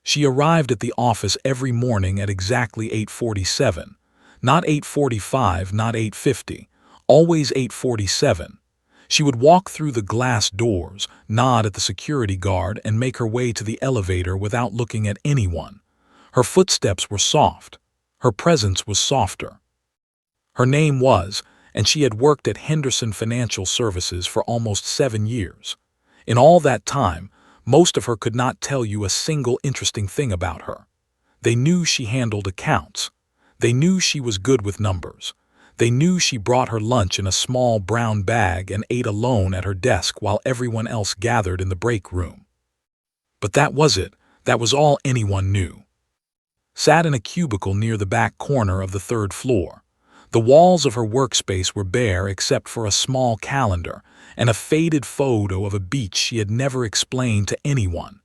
She arrived at the office every morning at exactly 8:47. Not 8:45, not 8:50. Always 8:47. She would walk through the glass doors, nod at the security guard, and make her way to the elevator without looking at anyone. Her footsteps were soft. Her presence was softer. Her name was, and she had worked at Henderson Financial Services for almost 7 years. In all that time, most of her could not tell you a single interesting thing about her. They knew she handled accounts. They knew she was good with numbers. They knew she brought her lunch in a small brown bag and ate alone at her desk while everyone else gathered in the break room. But that was it. That was all anyone knew. Sat in a cubicle near the back corner of the third floor. The walls of her workspace were bare except for a small calendar and a faded photo of a beach she had never explained to anyone.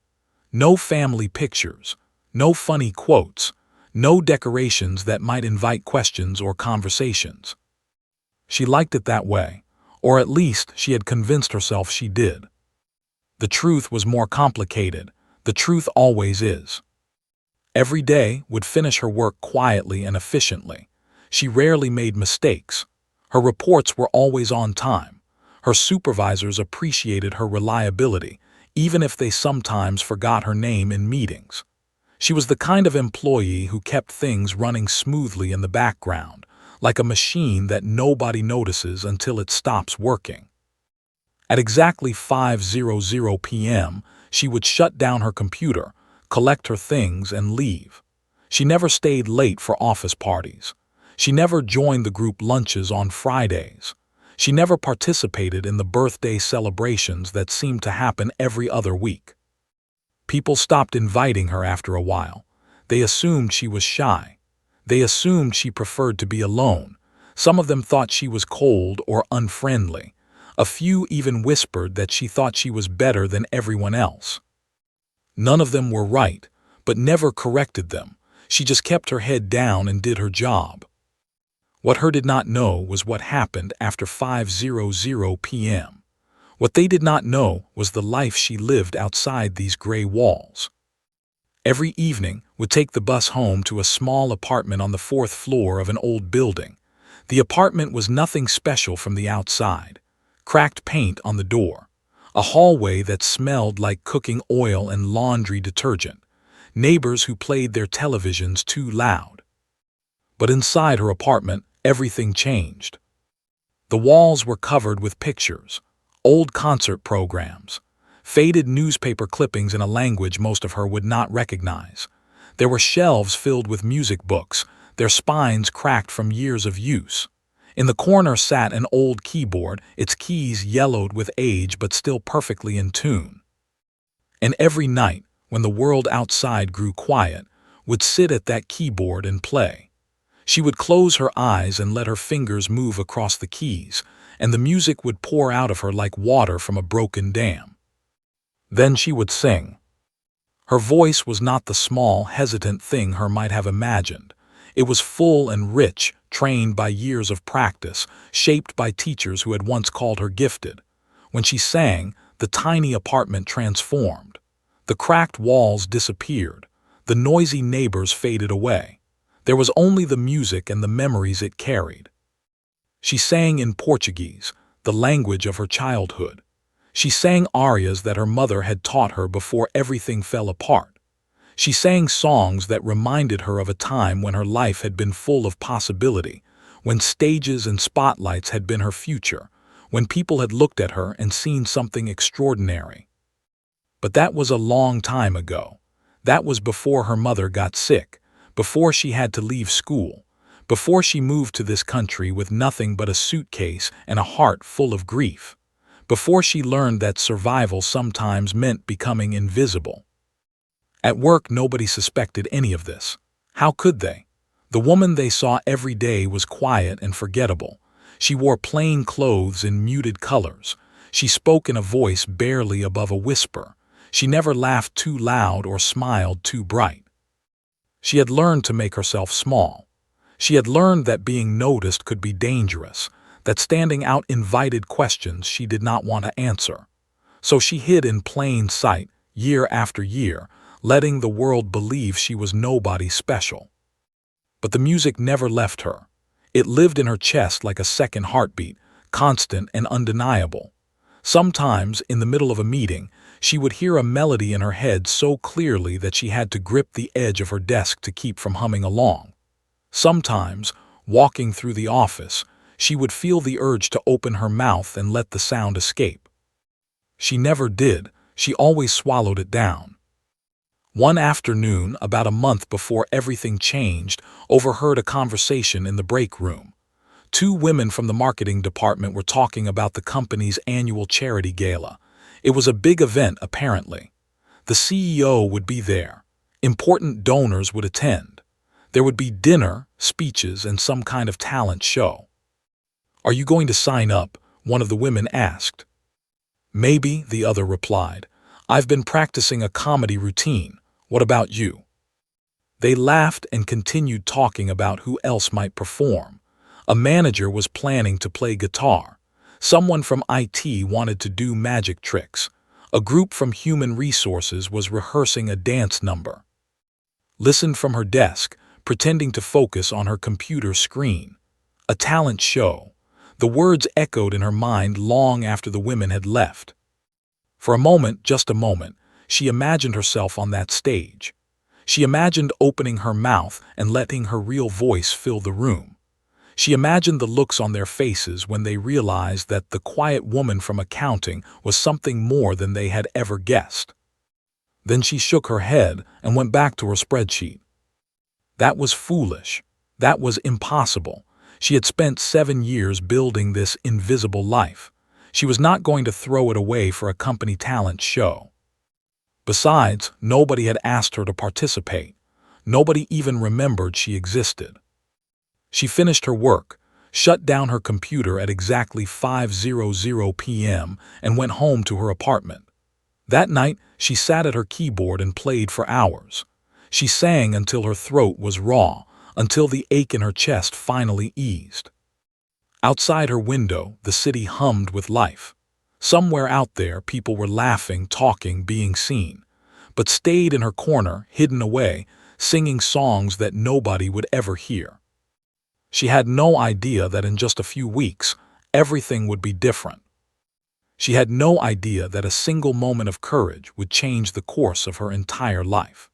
No family pictures, no funny quotes, no decorations that might invite questions or conversations. She liked it that way, or at least she had convinced herself she did. The truth was more complicated. The truth always is. Every day would finish her work quietly and efficiently. She rarely made mistakes. Her reports were always on time. Her supervisors appreciated her reliability, even if they sometimes forgot her name in meetings. She was the kind of employee who kept things running smoothly in the background, like a machine that nobody notices until it stops working. At exactly 5:00 p.m., she would shut down her computer, collect her things, and leave. She never stayed late for office parties. She never joined the group lunches on Fridays. She never participated in the birthday celebrations that seemed to happen every other week. People stopped inviting her after a while. They assumed she was shy. They assumed she preferred to be alone. Some of them thought she was cold or unfriendly. A few even whispered that she thought she was better than everyone else. None of them were right, but never corrected them. She just kept her head down and did her job. What her did not know was what happened after 5:00 p.m. What they did not know was the life she lived outside these gray walls. Every evening would take the bus home to a small apartment on the 4th floor of an old building. The apartment was nothing special from the outside. Cracked paint on the door. A hallway that smelled like cooking oil and laundry detergent. Neighbors who played their televisions too loud. But inside her apartment, everything changed. The walls were covered with pictures, old concert programs, faded newspaper clippings in a language most of her would not recognize. There were shelves filled with music books, their spines cracked from years of use. In the corner sat an old keyboard, its keys yellowed with age but still perfectly in tune. And every night, when the world outside grew quiet, would sit at that keyboard and play. She would close her eyes and let her fingers move across the keys, and the music would pour out of her like water from a broken dam. Then she would sing. Her voice was not the small, hesitant thing her might have imagined. It was full and rich, trained by years of practice, shaped by teachers who had once called her gifted. When she sang, the tiny apartment transformed. The cracked walls disappeared. The noisy neighbors faded away. There was only the music and the memories it carried. She sang in Portuguese, the language of her childhood. She sang arias that her mother had taught her before everything fell apart. She sang songs that reminded her of a time when her life had been full of possibility, when stages and spotlights had been her future, when people had looked at her and seen something extraordinary. But that was a long time ago. That was before her mother got sick, before she had to leave school, before she moved to this country with nothing but a suitcase and a heart full of grief, before she learned that survival sometimes meant becoming invisible. At work, nobody suspected any of this. How could they? The woman they saw every day was quiet and forgettable. She wore plain clothes in muted colors. She spoke in a voice barely above a whisper. She never laughed too loud or smiled too bright. She had learned to make herself small. She had learned that being noticed could be dangerous, that standing out invited questions she did not want to answer. So she hid in plain sight, year after year, letting the world believe she was nobody special. But the music never left her. It lived in her chest like a second heartbeat, constant and undeniable. Sometimes, in the middle of a meeting, she would hear a melody in her head so clearly that she had to grip the edge of her desk to keep from humming along. Sometimes, walking through the office, she would feel the urge to open her mouth and let the sound escape. She never did. She always swallowed it down. One afternoon, about a month before everything changed, overheard a conversation in the break room. Two women from the marketing department were talking about the company's annual charity gala. It was a big event, apparently. The CEO would be there. Important donors would attend. There would be dinner, speeches, and some kind of talent show. "Are you going to sign up?" one of the women asked. "Maybe," the other replied. "I've been practicing a comedy routine. What about you?" They laughed and continued talking about who else might perform. A manager was planning to play guitar. Someone from IT wanted to do magic tricks. A group from Human Resources was rehearsing a dance number. Listened from her desk, pretending to focus on her computer screen. A talent show. The words echoed in her mind long after the women had left. For a moment, just a moment, she imagined herself on that stage. She imagined opening her mouth and letting her real voice fill the room. She imagined the looks on their faces when they realized that the quiet woman from accounting was something more than they had ever guessed. Then she shook her head and went back to her spreadsheet. That was foolish. That was impossible. She had spent 7 years building this invisible life. She was not going to throw it away for a company talent show. Besides, nobody had asked her to participate. Nobody even remembered she existed. She finished her work, shut down her computer at exactly 5:00 p.m. and went home to her apartment. That night, she sat at her keyboard and played for hours. She sang until her throat was raw, until the ache in her chest finally eased. Outside her window, the city hummed with life. Somewhere out there, people were laughing, talking, being seen, but stayed in her corner, hidden away, singing songs that nobody would ever hear. She had no idea that in just a few weeks, everything would be different. She had no idea that a single moment of courage would change the course of her entire life.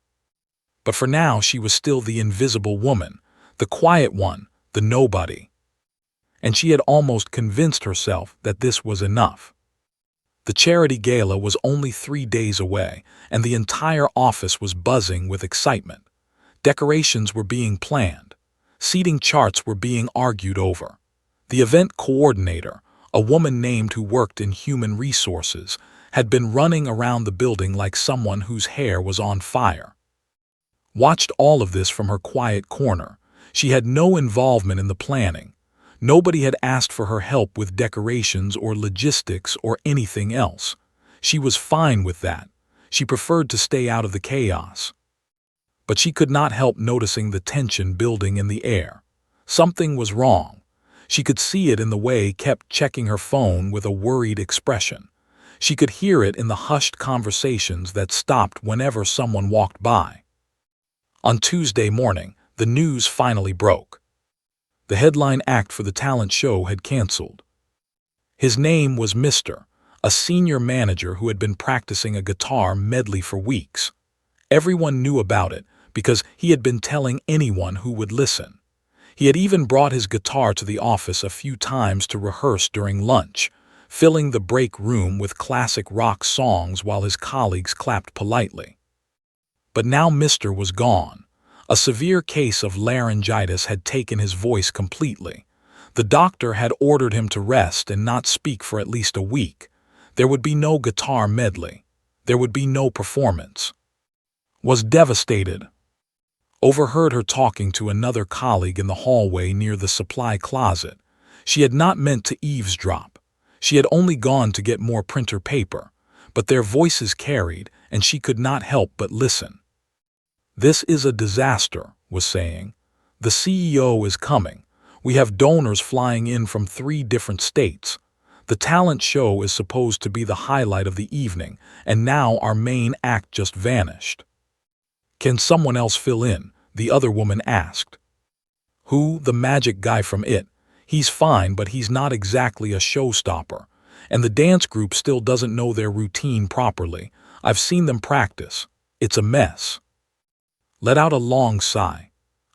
But for now, she was still the invisible woman, the quiet one, the nobody. And she had almost convinced herself that this was enough. The charity gala was only 3 days away, and the entire office was buzzing with excitement. Decorations were being planned. Seating charts were being argued over. The event coordinator, a woman named who worked in Human Resources, had been running around the building like someone whose hair was on fire. Watched all of this from her quiet corner. She had no involvement in the planning. Nobody had asked for her help with decorations or logistics or anything else. She was fine with that. She preferred to stay out of the chaos. But she could not help noticing the tension building in the air. Something was wrong. She could see it in the way kept checking her phone with a worried expression. She could hear it in the hushed conversations that stopped whenever someone walked by. On Tuesday morning, the news finally broke. The headline act for the talent show had canceled. His name was Mr., a senior manager who had been practicing a guitar medley for weeks. Everyone knew about it because he had been telling anyone who would listen. He had even brought his guitar to the office a few times to rehearse during lunch, filling the break room with classic rock songs while his colleagues clapped politely. But now Mr. was gone. A severe case of laryngitis had taken his voice completely. The doctor had ordered him to rest and not speak for at least a week. There would be no guitar medley. There would be no performance. Was devastated. Overheard her talking to another colleague in the hallway near the supply closet. She had not meant to eavesdrop. She had only gone to get more printer paper, but their voices carried, and she could not help but listen. "This is a disaster," was saying. "The CEO is coming. We have donors flying in from 3 different states. The talent show is supposed to be the highlight of the evening, and now our main act just vanished." "Can someone else fill in?" the other woman asked. "Who? The magic guy from It. He's fine, but he's not exactly a showstopper. And the dance group still doesn't know their routine properly. I've seen them practice. It's a mess." Let out a long sigh.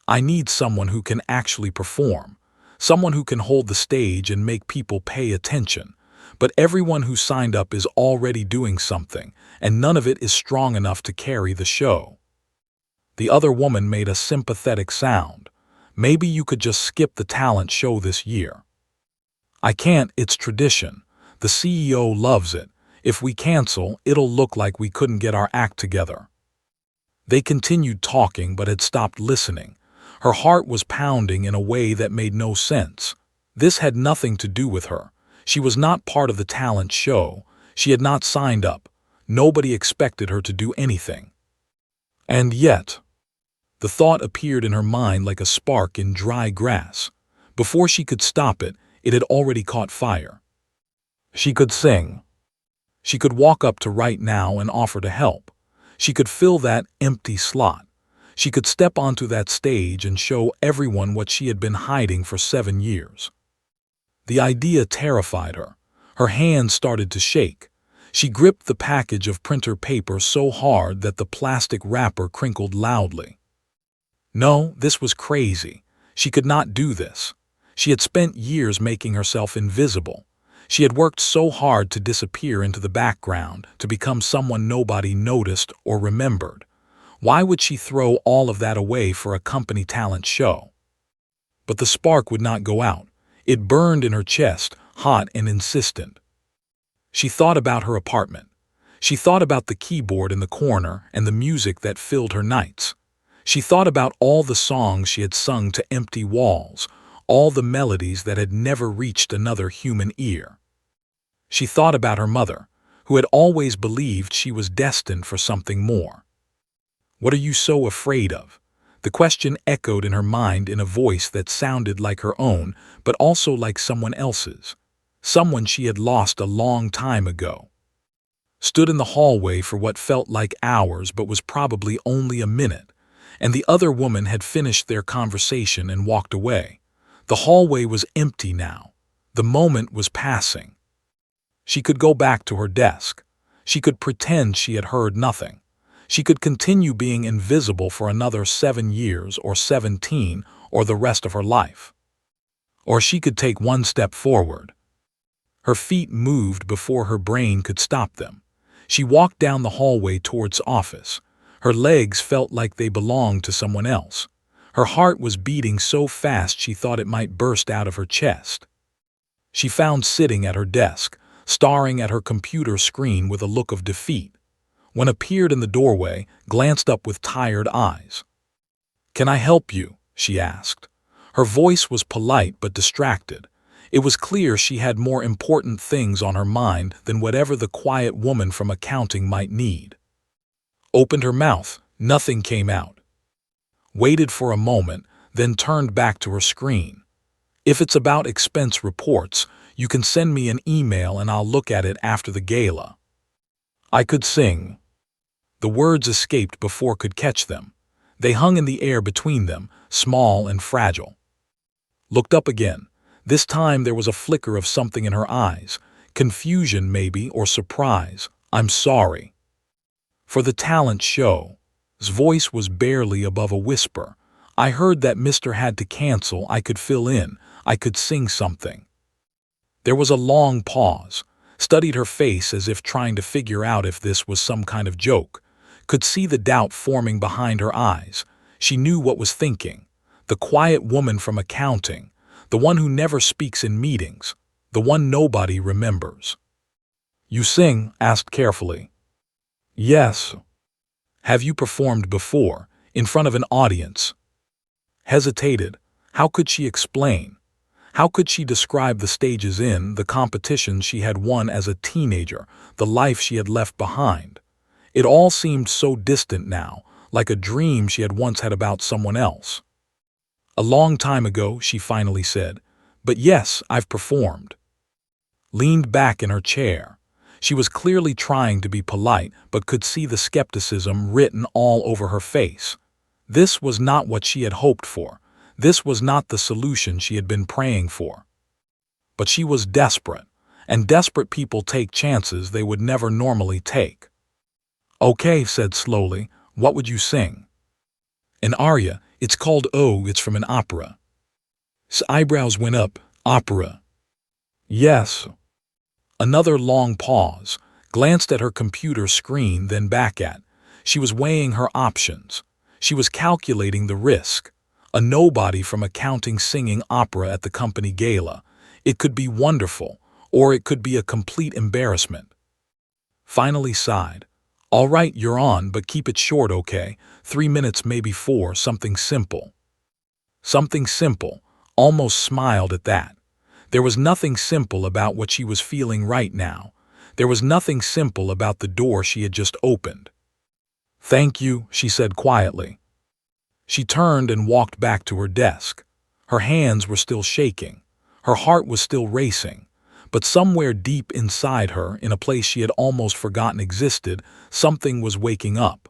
"I need someone who can actually perform. Someone who can hold the stage and make people pay attention. But everyone who signed up is already doing something, and none of it is strong enough to carry the show." The other woman made a sympathetic sound. "Maybe you could just skip the talent show this year." "I can't, it's tradition. The CEO loves it. If we cancel, it'll look like we couldn't get our act together." They continued talking but had stopped listening. Her heart was pounding in a way that made no sense. This had nothing to do with her. She was not part of the talent show. She had not signed up. Nobody expected her to do anything. And yet, the thought appeared in her mind like a spark in dry grass. Before she could stop it, it had already caught fire. She could sing. She could walk up to Right Now and offer to help. She could fill that empty slot. She could step onto that stage and show everyone what she had been hiding for 7 years. The idea terrified her. Her hands started to shake. She gripped the package of printer paper so hard that the plastic wrapper crinkled loudly. No, this was crazy. She could not do this. She had spent years making herself invisible. She had worked so hard to disappear into the background, to become someone nobody noticed or remembered. Why would she throw all of that away for a company talent show? But the spark would not go out. It burned in her chest, hot and insistent. She thought about her apartment. She thought about the keyboard in the corner and the music that filled her nights. She thought about all the songs she had sung to empty walls, all the melodies that had never reached another human ear. She thought about her mother, who had always believed she was destined for something more. "What are you so afraid of?" The question echoed in her mind in a voice that sounded like her own, but also like someone else's. Someone she had lost a long time ago. Stood in the hallway for what felt like hours but was probably only a minute, and the other woman had finished their conversation and walked away. The hallway was empty now. The moment was passing. She could go back to her desk. She could pretend she had heard nothing. She could continue being invisible for another 7 years or 17 or the rest of her life. Or she could take one step forward. Her feet moved before her brain could stop them. She walked down the hallway towards office. Her legs felt like they belonged to someone else. Her heart was beating so fast she thought it might burst out of her chest. She found sitting at her desk, staring at her computer screen with a look of defeat. When appeared in the doorway, glanced up with tired eyes. "Can I help you?" she asked. Her voice was polite but distracted. It was clear she had more important things on her mind than whatever the quiet woman from accounting might need. Opened her mouth, nothing came out. Waited for a moment, then turned back to her screen. "If it's about expense reports, you can send me an email and I'll look at it after the gala." "I could sing." The words escaped before could catch them. They hung in the air between them, small and fragile. Looked up again. This time there was a flicker of something in her eyes. Confusion maybe, or surprise. "I'm sorry." For the talent show. His voice was barely above a whisper. "I heard that Mr. had to cancel. I could fill in. I could sing something." There was a long pause. Studied her face as if trying to figure out if this was some kind of joke. Could see the doubt forming behind her eyes. She knew what was thinking. The quiet woman from accounting. The one who never speaks in meetings. The one nobody remembers. "You sing?" asked carefully. "Yes." "Have you performed before, in front of an audience?" Hesitated. How could she explain? How could she describe the stages in, the competitions she had won as a teenager, the life she had left behind? It all seemed so distant now, like a dream she had once had about someone else. "A long time ago," she finally said, "but yes, I've performed." Leaned back in her chair. She was clearly trying to be polite, but could see the skepticism written all over her face. This was not what she had hoped for. This was not the solution she had been praying for. But she was desperate, and desperate people take chances they would never normally take. "Okay," said slowly, "what would you sing?" "An aria. It's called Oh, it's from an opera." His eyebrows went up. "Opera?" "Yes." Another long pause, glanced at her computer screen, then back at. She was weighing her options. She was calculating the risk. A nobody from accounting singing opera at the company gala. It could be wonderful, or it could be a complete embarrassment. Finally sighed. "All right, you're on, but keep it short, okay? 3 minutes, maybe 4, something simple." Something simple. Almost smiled at that. There was nothing simple about what she was feeling right now. There was nothing simple about the door she had just opened. "Thank you," she said quietly. She turned and walked back to her desk. Her hands were still shaking. Her heart was still racing. But somewhere deep inside her, in a place she had almost forgotten existed, something was waking up.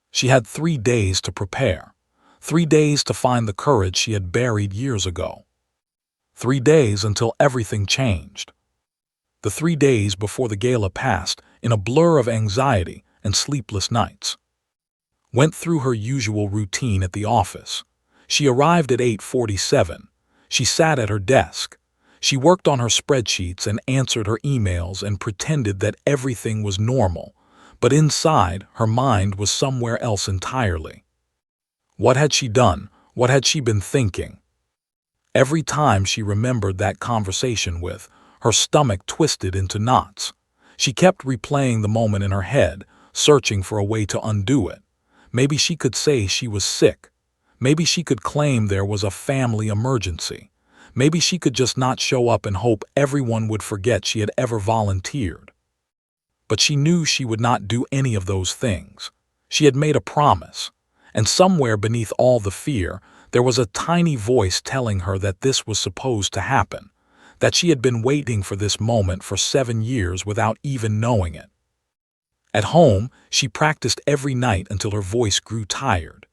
She had 3 days to prepare. 3 days to find the courage she had buried years ago. 3 days until everything changed. The 3 days before the gala passed in a blur of anxiety and sleepless nights. Went through her usual routine at the office. She arrived at 8:47. She sat at her desk. She worked on her spreadsheets and answered her emails and pretended that everything was normal, but inside, her mind was somewhere else entirely. What had she done? What had she been thinking? Every time she remembered that conversation with, her stomach twisted into knots. She kept replaying the moment in her head, searching for a way to undo it. Maybe she could say she was sick. Maybe she could claim there was a family emergency. Maybe she could just not show up and hope everyone would forget she had ever volunteered. But she knew she would not do any of those things. She had made a promise, and somewhere beneath all the fear, there was a tiny voice telling her that this was supposed to happen, that she had been waiting for this moment for 7 years without even knowing it. At home, she practiced every night until her voice grew tired.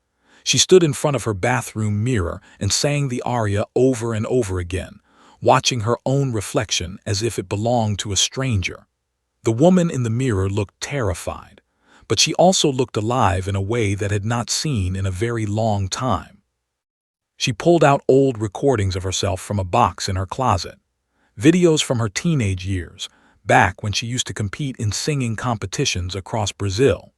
She stood in front of her bathroom mirror and sang the aria over and over again, watching her own reflection as if it belonged to a stranger. The woman in the mirror looked terrified, but she also looked alive in a way that had not seen in a very long time. She pulled out old recordings of herself from a box in her closet, videos from her teenage years, back when she used to compete in singing competitions across Brazil.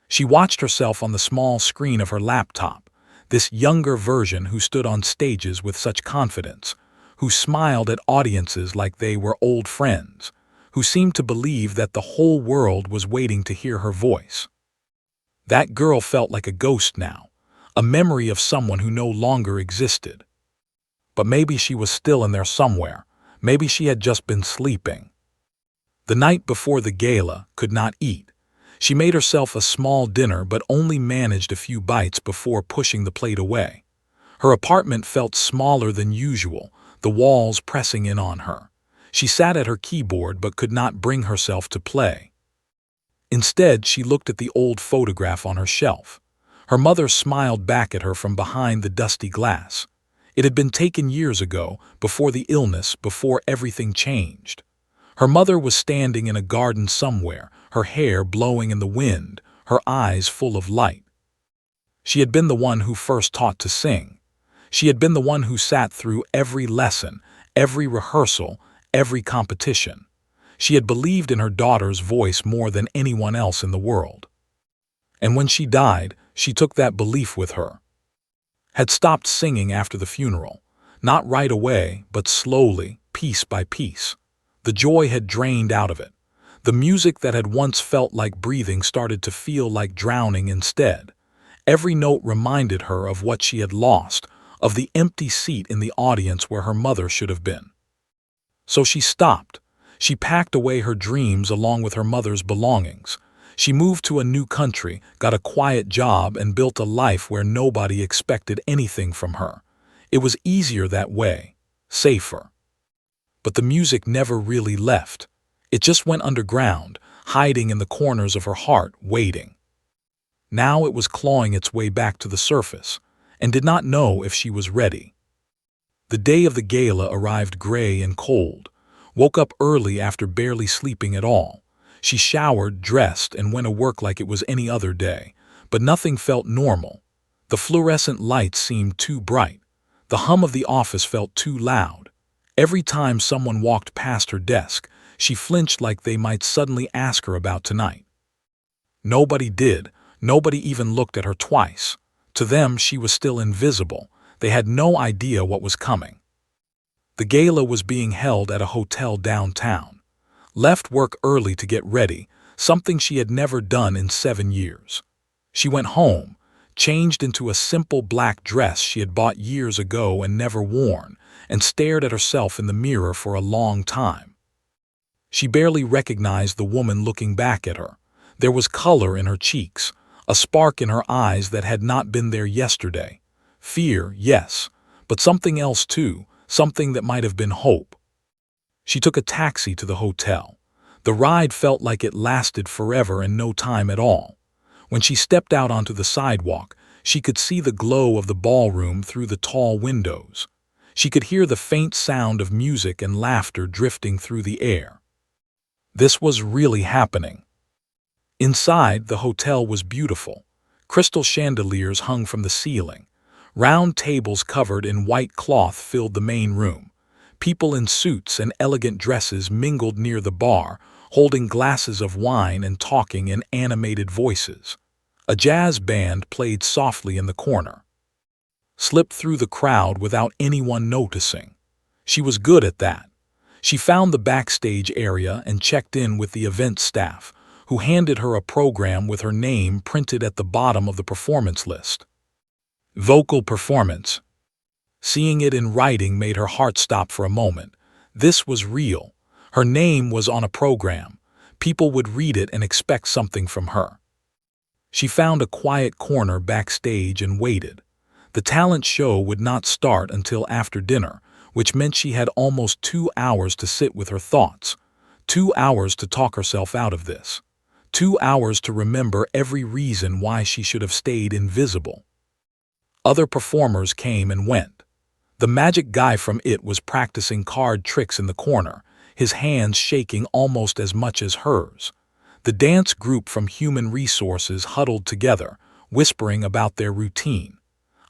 She watched herself on the small screen of her laptop, this younger version who stood on stages with such confidence, who smiled at audiences like they were old friends, who seemed to believe that the whole world was waiting to hear her voice. That girl felt like a ghost now, a memory of someone who no longer existed. But maybe she was still in there somewhere. Maybe she had just been sleeping. The night before the gala, could not eat. She made herself a small dinner but only managed a few bites before pushing the plate away. Her apartment felt smaller than usual, the walls pressing in on her. She sat at her keyboard but could not bring herself to play. Instead, she looked at the old photograph on her shelf. Her mother smiled back at her from behind the dusty glass. It had been taken years ago, before the illness, before everything changed. Her mother was standing in a garden somewhere, her hair blowing in the wind, her eyes full of light. She had been the one who first taught to sing. She had been the one who sat through every lesson, every rehearsal, every competition. She had believed in her daughter's voice more than anyone else in the world. And when she died, she took that belief with her. Had stopped singing after the funeral, not right away, but slowly, piece by piece. The joy had drained out of it. The music that had once felt like breathing started to feel like drowning instead. Every note reminded her of what she had lost, of the empty seat in the audience where her mother should have been. So she stopped. She packed away her dreams along with her mother's belongings. She moved to a new country, got a quiet job, and built a life where nobody expected anything from her. It was easier that way, safer. But the music never really left. It just went underground, hiding in the corners of her heart, waiting. Now it was clawing its way back to the surface, and did not know if she was ready. The day of the gala arrived gray and cold. Woke up early after barely sleeping at all. She showered, dressed, and went to work like it was any other day, but nothing felt normal. The fluorescent lights seemed too bright. The hum of the office felt too loud. Every time someone walked past her desk, she flinched like they might suddenly ask her about tonight. Nobody did. Nobody even looked at her twice. To them, she was still invisible. They had no idea what was coming. The gala was being held at a hotel downtown. Left work early to get ready, something she had never done in 7 years. She went home, changed into a simple black dress she had bought years ago and never worn, and stared at herself in the mirror for a long time. She barely recognized the woman looking back at her. There was color in her cheeks, a spark in her eyes that had not been there yesterday. Fear, yes, but something else too, something that might have been hope. She took a taxi to the hotel. The ride felt like it lasted forever and no time at all. When she stepped out onto the sidewalk, she could see the glow of the ballroom through the tall windows. She could hear the faint sound of music and laughter drifting through the air. This was really happening. Inside, the hotel was beautiful. Crystal chandeliers hung from the ceiling. Round tables covered in white cloth filled the main room. People in suits and elegant dresses mingled near the bar, holding glasses of wine and talking in animated voices. A jazz band played softly in the corner. Slipped through the crowd without anyone noticing. She was good at that. She found the backstage area and checked in with the event staff, who handed her a program with her name printed at the bottom of the performance list. Vocal performance. Seeing it in writing made her heart stop for a moment. This was real. Her name was on a program. People would read it and expect something from her. She found a quiet corner backstage and waited. The talent show would not start until after dinner, which meant she had almost 2 hours to sit with her thoughts. 2 hours to talk herself out of this. 2 hours to remember every reason why she should have stayed invisible. Other performers came and went. The magic guy from It was practicing card tricks in the corner, his hands shaking almost as much as hers. The dance group from Human Resources huddled together, whispering about their routine.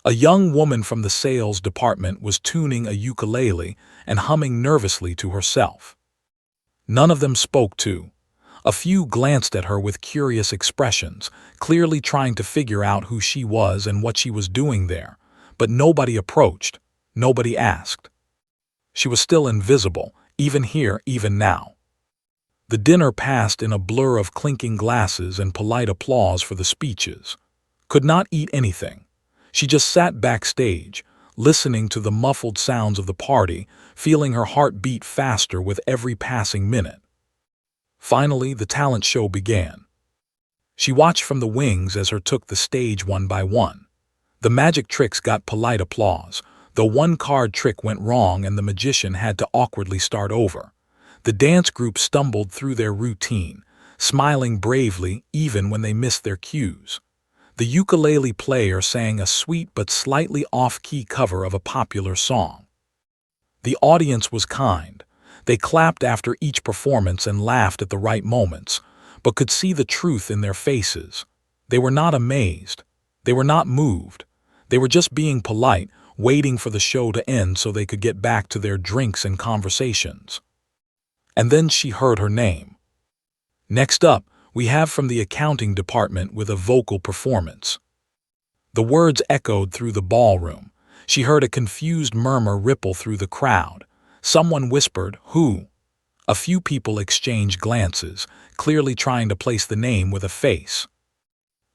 A young woman from the sales department was tuning a ukulele and humming nervously to herself. None of them spoke to. A few glanced at her with curious expressions, clearly trying to figure out who she was and what she was doing there, but nobody approached, nobody asked. She was still invisible, even here, even now. The dinner passed in a blur of clinking glasses and polite applause for the speeches. Could not eat anything. She just sat backstage, listening to the muffled sounds of the party, feeling her heart beat faster with every passing minute. Finally, the talent show began. She watched from the wings as her took the stage one by one. The magic tricks got polite applause, though one card trick went wrong and the magician had to awkwardly start over. The dance group stumbled through their routine, smiling bravely even when they missed their cues. The ukulele player sang a sweet but slightly off-key cover of a popular song. The audience was kind. They clapped after each performance and laughed at the right moments, but could see the truth in their faces. They were not amazed. They were not moved. They were just being polite, waiting for the show to end so they could get back to their drinks and conversations. And then she heard her name. Next up, we have from the accounting department with a vocal performance. The words echoed through the ballroom. She heard a confused murmur ripple through the crowd. Someone whispered, "Who?" A few people exchanged glances, clearly trying to place the name with a face.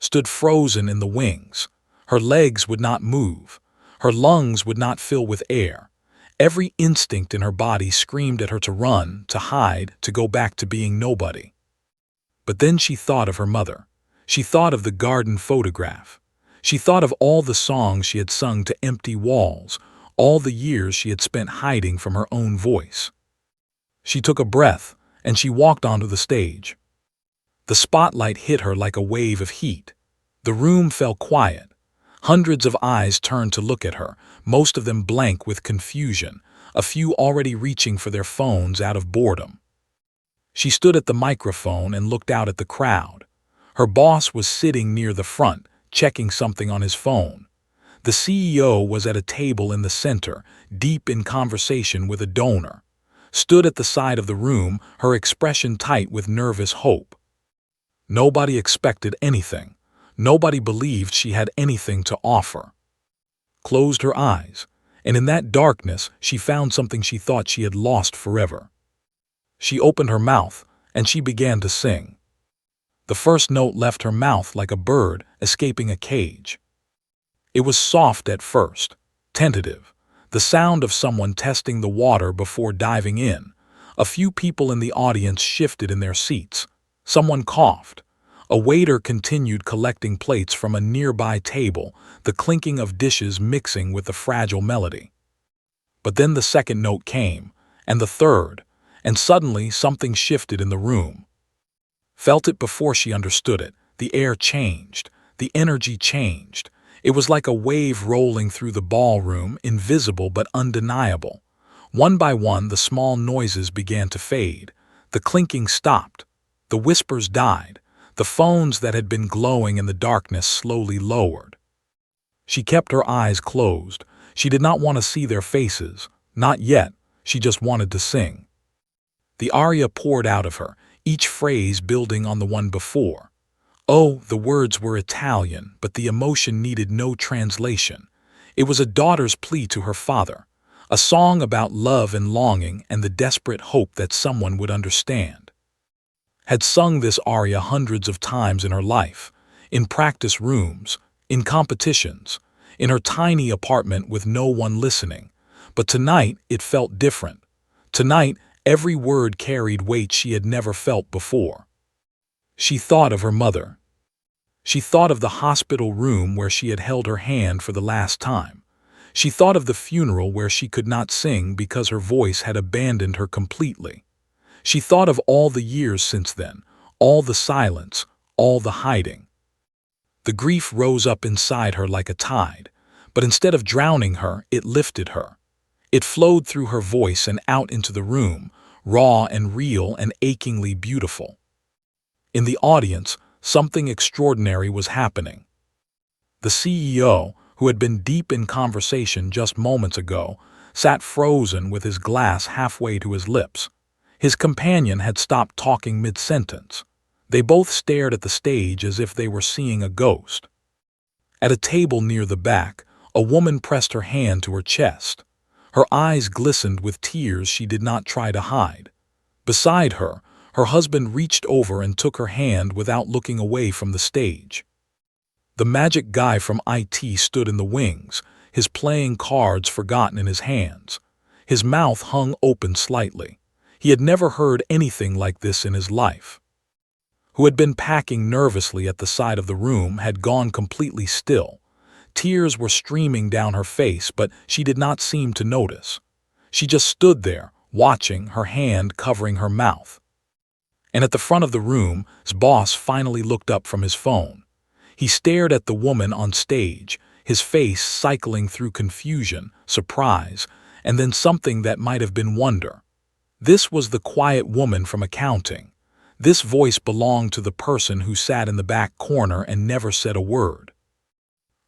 Stood frozen in the wings. Her legs would not move. Her lungs would not fill with air. Every instinct in her body screamed at her to run, to hide, to go back to being nobody. But then she thought of her mother. She thought of the garden photograph. She thought of all the songs she had sung to empty walls, all the years she had spent hiding from her own voice. She took a breath, and she walked onto the stage. The spotlight hit her like a wave of heat. The room fell quiet. Hundreds of eyes turned to look at her, most of them blank with confusion, a few already reaching for their phones out of boredom. She stood at the microphone and looked out at the crowd. Her boss was sitting near the front, checking something on his phone. The CEO was at a table in the center, deep in conversation with a donor. Stood at the side of the room, her expression tight with nervous hope. Nobody expected anything. Nobody believed she had anything to offer. Closed her eyes, and in that darkness she found something she thought she had lost forever. She opened her mouth, and she began to sing. The first note left her mouth like a bird escaping a cage. It was soft at first, tentative, the sound of someone testing the water before diving in. A few people in the audience shifted in their seats. Someone coughed. A waiter continued collecting plates from a nearby table, the clinking of dishes mixing with the fragile melody. But then the second note came, and the third, and suddenly something shifted in the room. Felt it before she understood it. The air changed. The energy changed. It was like a wave rolling through the ballroom, invisible but undeniable. One by one, the small noises began to fade. The clinking stopped. The whispers died. The phones that had been glowing in the darkness slowly lowered. She kept her eyes closed. She did not want to see their faces. Not yet. She just wanted to sing. The aria poured out of her, each phrase building on the one before. Oh, the words were Italian, but the emotion needed no translation. It was a daughter's plea to her father, a song about love and longing and the desperate hope that someone would understand. Had sung this aria hundreds of times in her life, in practice rooms, in competitions, in her tiny apartment with no one listening. But tonight it felt different. Tonight, every word carried weight she had never felt before. She thought of her mother. She thought of the hospital room where she had held her hand for the last time. She thought of the funeral where she could not sing because her voice had abandoned her completely. She thought of all the years since then, all the silence, all the hiding. The grief rose up inside her like a tide, but instead of drowning her, it lifted her. It flowed through her voice and out into the room, raw and real and achingly beautiful. In the audience, something extraordinary was happening. The CEO, who had been deep in conversation just moments ago, sat frozen with his glass halfway to his lips. His companion had stopped talking mid-sentence. They both stared at the stage as if they were seeing a ghost. At a table near the back, a woman pressed her hand to her chest. Her eyes glistened with tears she did not try to hide. Beside her, her husband reached over and took her hand without looking away from the stage. The magic guy from IT stood in the wings, his playing cards forgotten in his hands. His mouth hung open slightly. He had never heard anything like this in his life. Who had been packing nervously at the side of the room had gone completely still. Tears were streaming down her face, but she did not seem to notice. She just stood there, watching, her hand covering her mouth. And at the front of the room, his boss finally looked up from his phone. He stared at the woman on stage, his face cycling through confusion, surprise, and then something that might have been wonder. This was the quiet woman from accounting. This voice belonged to the person who sat in the back corner and never said a word.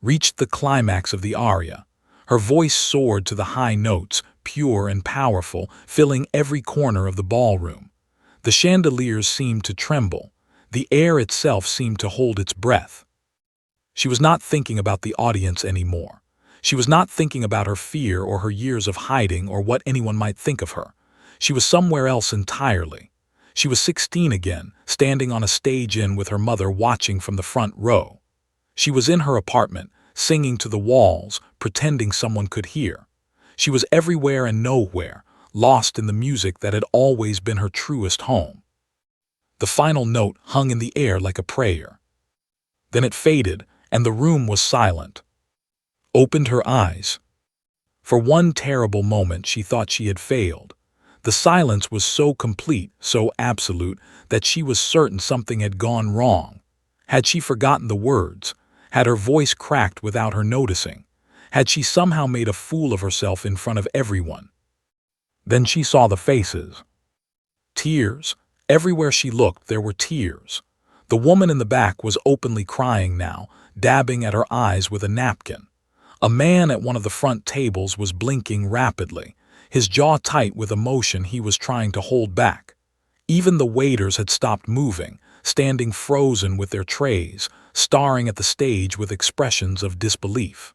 Reached the climax of the aria. Her voice soared to the high notes, pure and powerful, filling every corner of the ballroom. The chandeliers seemed to tremble. The air itself seemed to hold its breath. She was not thinking about the audience anymore. She was not thinking about her fear or her years of hiding or what anyone might think of her. She was somewhere else entirely. She was 16 again, standing on a stage with her mother watching from the front row. She was in her apartment, singing to the walls, pretending someone could hear. She was everywhere and nowhere, lost in the music that had always been her truest home. The final note hung in the air like a prayer. Then it faded, and the room was silent. Opened her eyes. For one terrible moment she thought she had failed. The silence was so complete, so absolute, that she was certain something had gone wrong. Had she forgotten the words? Had her voice cracked without her noticing? Had she somehow made a fool of herself in front of everyone? Then she saw the faces. Tears. Everywhere she looked, there were tears. The woman in the back was openly crying now, dabbing at her eyes with a napkin. A man at one of the front tables was blinking rapidly, his jaw tight with emotion he was trying to hold back. Even the waiters had stopped moving, standing frozen with their trays, staring at the stage with expressions of disbelief.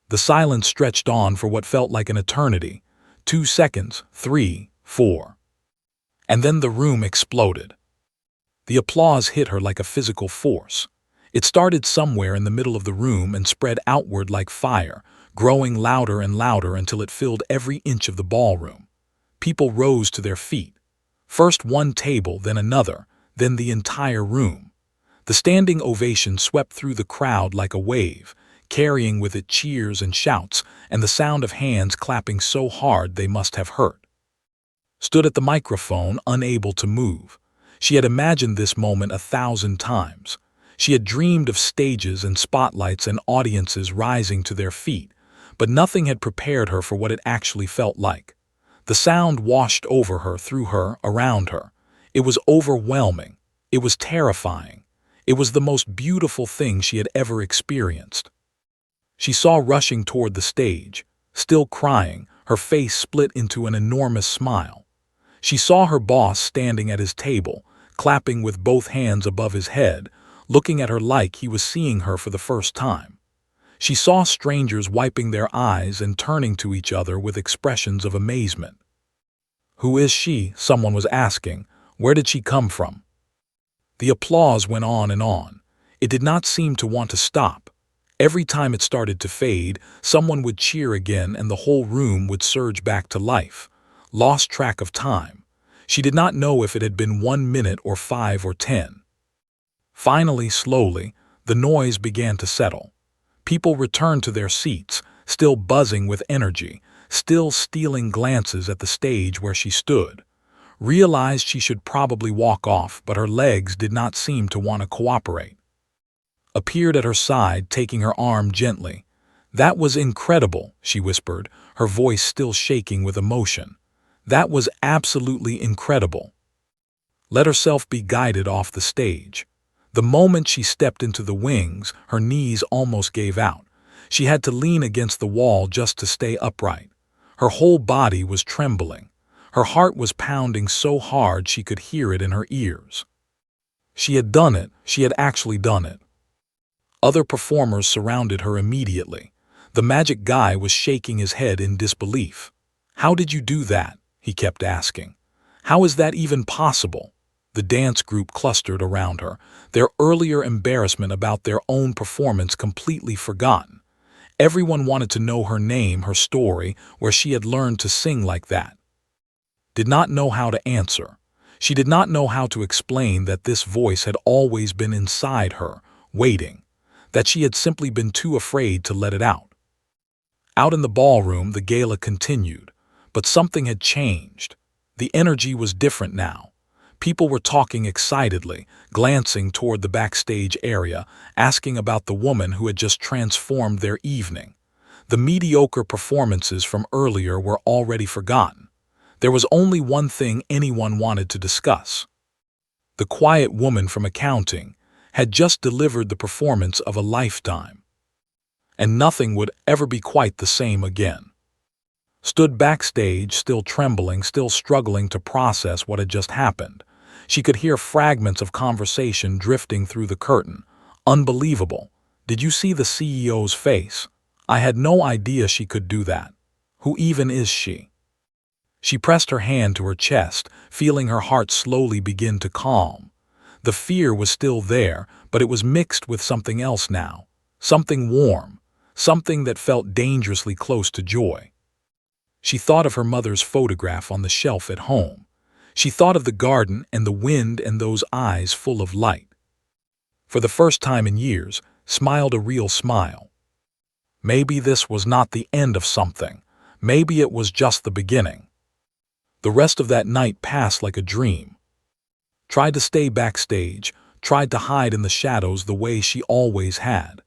The silence stretched on for what felt like an eternity. 2 seconds, 3, 4. And then the room exploded. The applause hit her like a physical force. It started somewhere in the middle of the room and spread outward like fire, growing louder and louder until it filled every inch of the ballroom. People rose to their feet. First one table, then another, then the entire room. The standing ovation swept through the crowd like a wave, carrying with it cheers and shouts, and the sound of hands clapping so hard they must have hurt. Stood at the microphone, unable to move. She had imagined this moment 1,000 times. She had dreamed of stages and spotlights and audiences rising to their feet, but nothing had prepared her for what it actually felt like. The sound washed over her, through her, around her. It was overwhelming. It was terrifying. It was the most beautiful thing she had ever experienced. She saw rushing toward the stage, still crying, her face split into an enormous smile. She saw her boss standing at his table, clapping with both hands above his head, looking at her like he was seeing her for the first time. She saw strangers wiping their eyes and turning to each other with expressions of amazement. "Who is she?" someone was asking. "Where did she come from?" The applause went on and on. It did not seem to want to stop. Every time it started to fade, someone would cheer again and the whole room would surge back to life. Lost track of time. She did not know if it had been 1 minute or 5 or 10. Finally, slowly, the noise began to settle. People returned to their seats, still buzzing with energy, still stealing glances at the stage where she stood. Realized she should probably walk off, but her legs did not seem to want to cooperate. Appeared at her side, taking her arm gently. "That was incredible," she whispered, her voice still shaking with emotion. "That was absolutely incredible." Let herself be guided off the stage. The moment she stepped into the wings, her knees almost gave out. She had to lean against the wall just to stay upright. Her whole body was trembling. Her heart was pounding so hard she could hear it in her ears. She had done it. She had actually done it. Other performers surrounded her immediately. The magic guy was shaking his head in disbelief. "How did you do that?" he kept asking. "How is that even possible?" The dance group clustered around her, their earlier embarrassment about their own performance completely forgotten. Everyone wanted to know her name, her story, where she had learned to sing like that. Did not know how to answer. She did not know how to explain that this voice had always been inside her, waiting, that she had simply been too afraid to let it out. Out in the ballroom, the gala continued, but something had changed. The energy was different now. People were talking excitedly, glancing toward the backstage area, asking about the woman who had just transformed their evening. The mediocre performances from earlier were already forgotten. There was only one thing anyone wanted to discuss. The quiet woman from accounting had just delivered the performance of a lifetime. And nothing would ever be quite the same again. Stood backstage, still trembling, still struggling to process what had just happened. She could hear fragments of conversation drifting through the curtain. "Unbelievable. Did you see the CEO's face? I had no idea she could do that. Who even is she?" She pressed her hand to her chest, feeling her heart slowly begin to calm. The fear was still there, but it was mixed with something else now. Something warm. Something that felt dangerously close to joy. She thought of her mother's photograph on the shelf at home. She thought of the garden and the wind and those eyes full of light. For the first time in years, smiled a real smile. Maybe this was not the end of something. Maybe it was just the beginning. The rest of that night passed like a dream. Tried to stay backstage, tried to hide in the shadows the way she always had.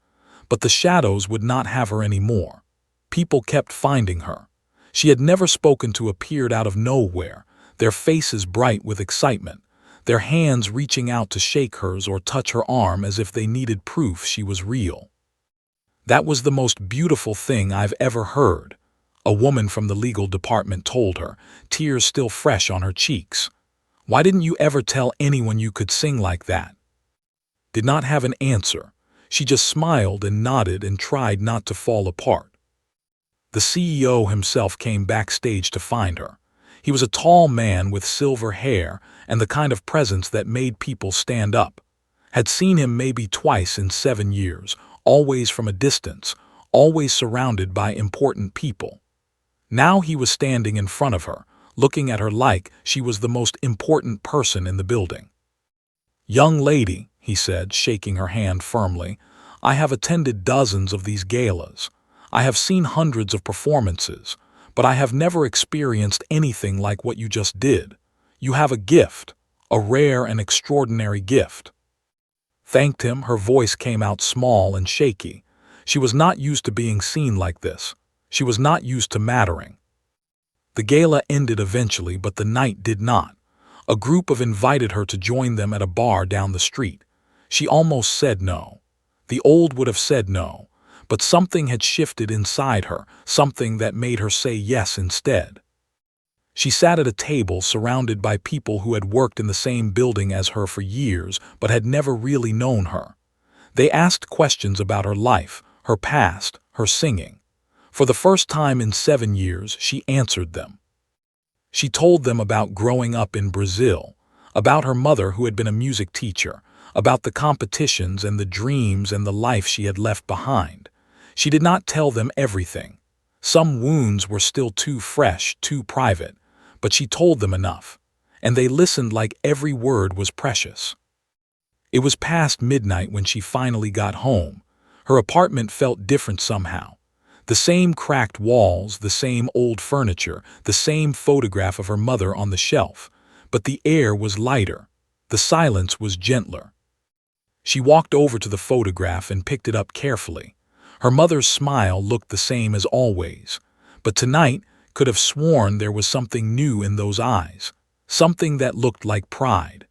But the shadows would not have her anymore. People kept finding her. She had never spoken to appeared out of nowhere, their faces bright with excitement, their hands reaching out to shake hers or touch her arm as if they needed proof she was real. That was the most beautiful thing I've ever heard, a woman from the legal department told her, tears still fresh on her cheeks. Why didn't you ever tell anyone you could sing like that? Did not have an answer. She just smiled and nodded and tried not to fall apart. The CEO himself came backstage to find her. He was a tall man with silver hair and the kind of presence that made people stand up. Had seen him maybe twice in 7 years, always from a distance, always surrounded by important people. Now he was standing in front of her, looking at her like she was the most important person in the building. "Young lady," he said, shaking her hand firmly, "I have attended dozens of these galas. I have seen hundreds of performances, but I have never experienced anything like what you just did. You have a gift, a rare and extraordinary gift." Thanked him, her voice came out small and shaky. She was not used to being seen like this. She was not used to mattering. The gala ended eventually, but the night did not. A group of invited her to join them at a bar down the street. She almost said no. The old would have said no, but something had shifted inside her, something that made her say yes instead. She sat at a table surrounded by people who had worked in the same building as her for years but had never really known her. They asked questions about her life, her past, her singing. For the first time in 7 years, she answered them. She told them about growing up in Brazil, about her mother who had been a music teacher, about the competitions and the dreams and the life she had left behind. She did not tell them everything. Some wounds were still too fresh, too private, but she told them enough, and they listened like every word was precious. It was past midnight when she finally got home. Her apartment felt different somehow. The same cracked walls, the same old furniture, the same photograph of her mother on the shelf, but the air was lighter. The silence was gentler. She walked over to the photograph and picked it up carefully. Her mother's smile looked the same as always, but tonight could have sworn there was something new in those eyes, something that looked like pride.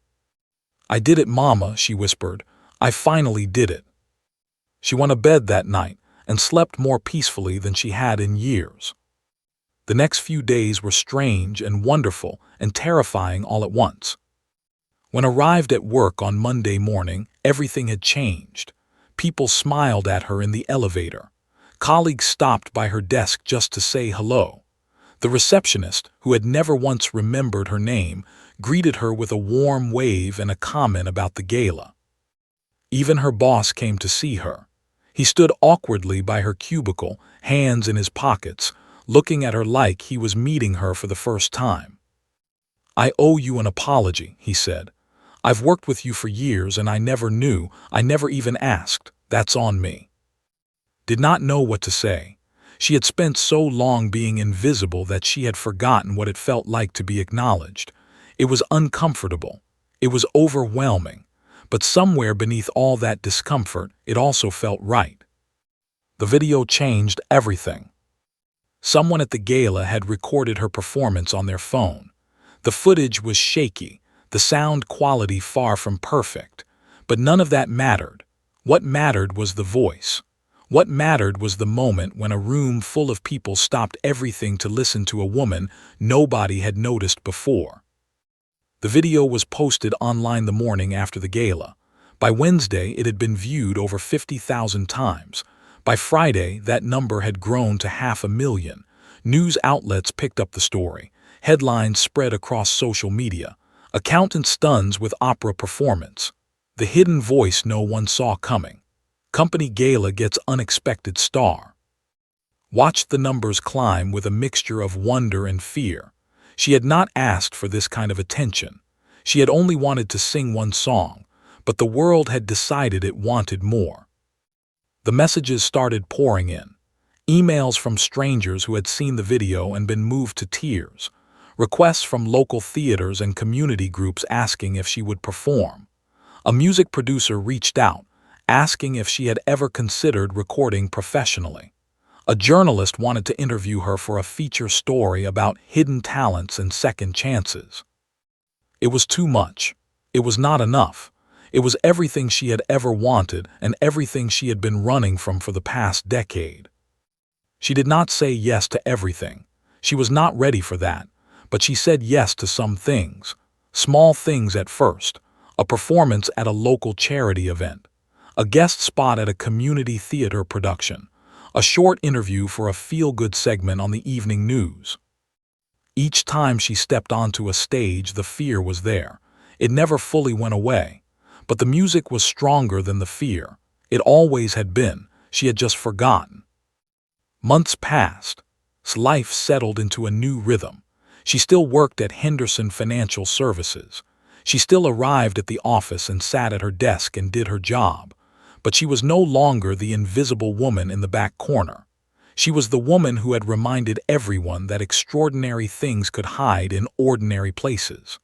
"I did it, Mama," she whispered. "I finally did it." She went to bed that night and slept more peacefully than she had in years. The next few days were strange and wonderful and terrifying all at once. When arrived at work on Monday morning, everything had changed. People smiled at her in the elevator. Colleagues stopped by her desk just to say hello. The receptionist, who had never once remembered her name, greeted her with a warm wave and a comment about the gala. Even her boss came to see her. He stood awkwardly by her cubicle, hands in his pockets, looking at her like he was meeting her for the first time. "I owe you an apology," he said. "I've worked with you for years and I never knew, I never even asked. That's on me." Did not know what to say. She had spent so long being invisible that she had forgotten what it felt like to be acknowledged. It was uncomfortable. It was overwhelming. But somewhere beneath all that discomfort, it also felt right. The video changed everything. Someone at the gala had recorded her performance on their phone. The footage was shaky, the sound quality far from perfect. But none of that mattered. What mattered was the voice. What mattered was the moment when a room full of people stopped everything to listen to a woman nobody had noticed before. The video was posted online the morning after the gala. By Wednesday, it had been viewed over 50,000 times. By Friday, that number had grown to 500,000. News outlets picked up the story. Headlines spread across social media. Accountant stuns with opera performance. The hidden voice no one saw coming. Company gala gets unexpected star. Watched the numbers climb with a mixture of wonder and fear. She had not asked for this kind of attention. She had only wanted to sing one song, but the world had decided it wanted more. The messages started pouring in. Emails from strangers who had seen the video and been moved to tears. requests from local theaters and community groups asking if she would perform. A music producer reached out, asking if she had ever considered recording professionally. A journalist wanted to interview her for a feature story about hidden talents and second chances. It was too much. It was not enough. It was everything she had ever wanted and everything she had been running from for the past decade. She did not say yes to everything. She was not ready for that, but she said yes to some things. Small things at first. A performance at a local charity event. A guest spot at a community theater production. A short interview for a feel-good segment on the evening news. Each time she stepped onto a stage, the fear was there. It never fully went away. But the music was stronger than the fear. It always had been. She had just forgotten. Months passed. Life settled into a new rhythm. She still worked at Henderson Financial Services. She still arrived at the office and sat at her desk and did her job. But she was no longer the invisible woman in the back corner. She was the woman who had reminded everyone that extraordinary things could hide in ordinary places.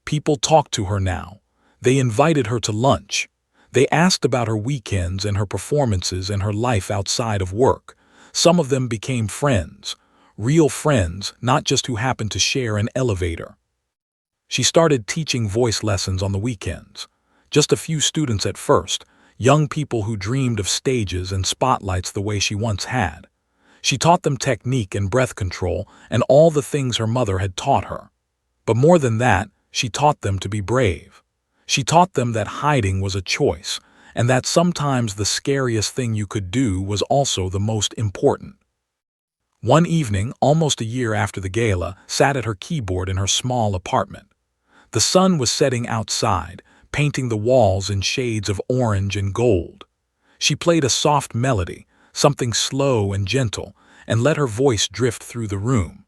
People talked to her now. They invited her to lunch. They asked about her weekends and her performances and her life outside of work. Some of them became friends. Real friends, not just who happened to share an elevator. She started teaching voice lessons on the weekends. Just a few students at first, young people who dreamed of stages and spotlights the way she once had. She taught them technique and breath control and all the things her mother had taught her. But more than that, she taught them to be brave. She taught them that hiding was a choice, and that sometimes the scariest thing you could do was also the most important. One evening, almost a year after the gala, sat at her keyboard in her small apartment. The sun was setting outside, painting the walls in shades of orange and gold. She played a soft melody, something slow and gentle, and let her voice drift through the room.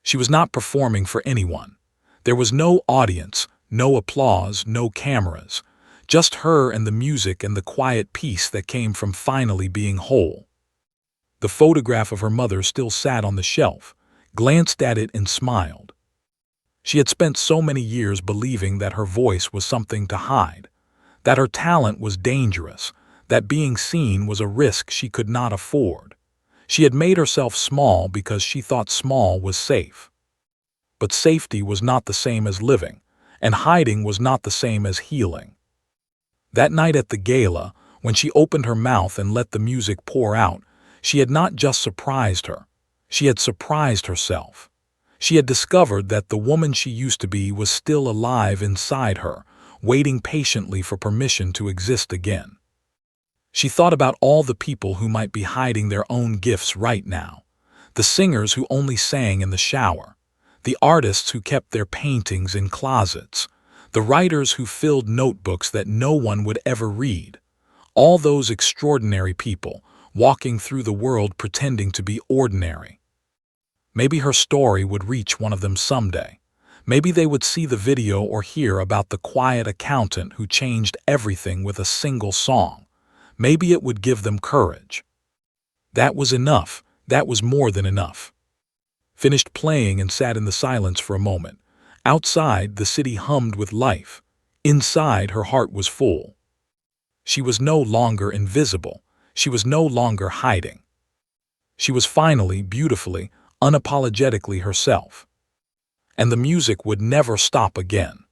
She was not performing for anyone. There was no audience, no applause, no cameras. Just her and the music and the quiet peace that came from finally being whole. The photograph of her mother still sat on the shelf, glanced at it and smiled. She had spent so many years believing that her voice was something to hide, that her talent was dangerous, that being seen was a risk she could not afford. She had made herself small because she thought small was safe. But safety was not the same as living, and hiding was not the same as healing. That night at the gala, when she opened her mouth and let the music pour out, she had not just surprised her. She had surprised herself. She had discovered that the woman she used to be was still alive inside her, waiting patiently for permission to exist again. She thought about all the people who might be hiding their own gifts right now. The singers who only sang in the shower. The artists who kept their paintings in closets. The writers who filled notebooks that no one would ever read. All those extraordinary people, walking through the world pretending to be ordinary. Maybe her story would reach one of them someday. Maybe they would see the video or hear about the quiet accountant who changed everything with a single song. Maybe it would give them courage. That was enough. That was more than enough. Finished playing and sat in the silence for a moment. Outside, the city hummed with life. Inside, her heart was full. She was no longer invisible. She was no longer hiding. She was finally, beautifully, unapologetically herself. And the music would never stop again.